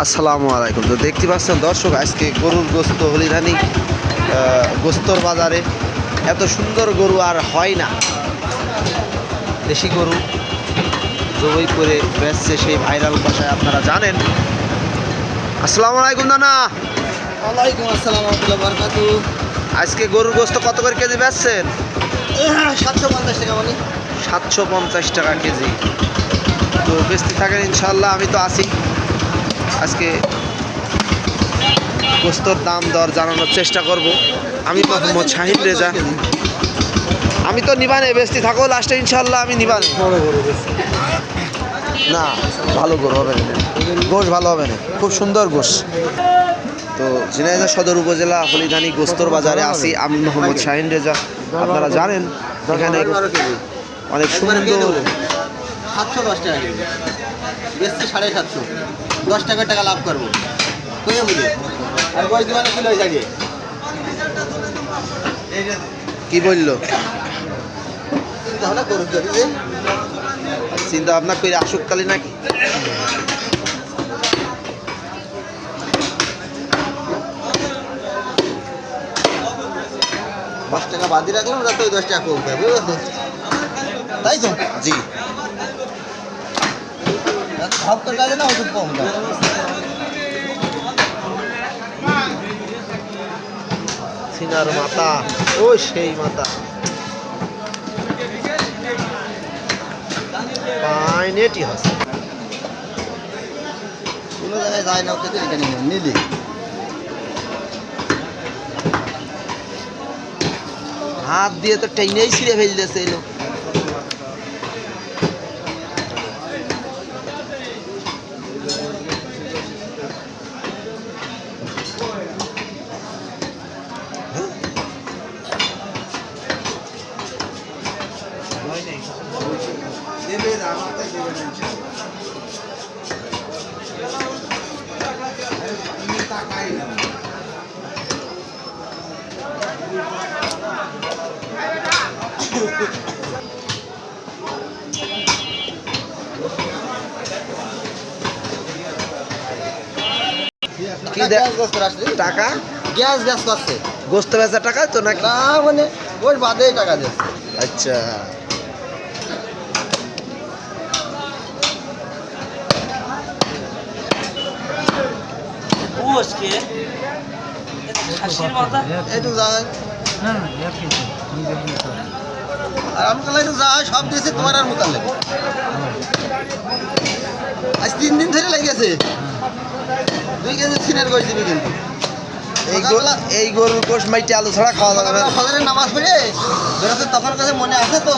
আসসালামু আলাইকুম। তো দেখতে পাচ্ছেন দর্শক, আজকে গরুর গোস্ত হলিধানি গোস্তর বাজারে এত সুন্দর গরু আর হয় না। দেশি গরু জবাই করে বেচছে সেই ভাইরাল ভাষায়, আপনারা জানেন। আসসালামু আলাইকুম নানা। ওয়ালাইকুম আসসালাম ওয়া বারাকাতুহু। আজকে গরুর গোস্ত কত করে কেজি বেচছেন? 750 টাকা মানে 750 টাকা কেজি। তো বেচতে থাকেন ইনশাল্লাহ, আমি তো আছি। আজকে গোস্তর দাম দর জানানোর চেষ্টা করব। আমি মোহাম্মদ শাহিন রেজা। আমি তো নিবানে বেচতে থাকো, লাস্টে ইনশাল্লাহ আমি নিবানে। না, ভালো গরু হবে না, গোশ ভালো হবে না, খুব সুন্দর গোশ। তো ঝিনাইদহ সদর উপজেলা হলিধানি গোস্তর বাজারে আসি, আমি মোহাম্মদ শাহিন রেজা। আপনারা জানেন এখানে অনেক সুন্দর। 710 টাকা কেজি বেচছি 750, 10 টাকা লাভ করবো কইয়া বুঝে। আর বয়স দিবানে কিলো হয়ে যাবে কি বললো? তাহলে গরু ধরি যে চিন্তা ভাবনা করে আসুক কালি নাকি? দশ টাকা বাদ দিয়ে রাখলাম, যাতে ওই 10 টাকা কম পাবে, বুঝলো? তাই তো জি, সব তো কাজে না ওষুধ কম দাম। সিনার মাথা, ও সেই মাথা পাইনেটি হচ্ছে। কোনো জায়গায় যায় না, ওকে তো এখানে নিলি হাত দিয়ে তো টেনেই ছিঁড়ে ফেল দিয়েছে এই লোক। টাকা গ্যাস গ্যাস করছে গোস্ত বেচা টাকা তো নাকি? না, মানে ওই বাদেই টাকা দেয়। আচ্ছা, একটু যায় আর আমি কালে একটু যায়, সব দিয়েছে তোমার আর মোতালে। আজ 3 দিন ধরে লেগেছে। 2 কেজি সিনের গোশ দিবি কিন্তু। এই গরুর গোশ মাইটি আলু ছাড়া খাওয়া যাবে না। ফজরের নামাজ পড়ে বেরোতে তখন কাছে মনে আছে তো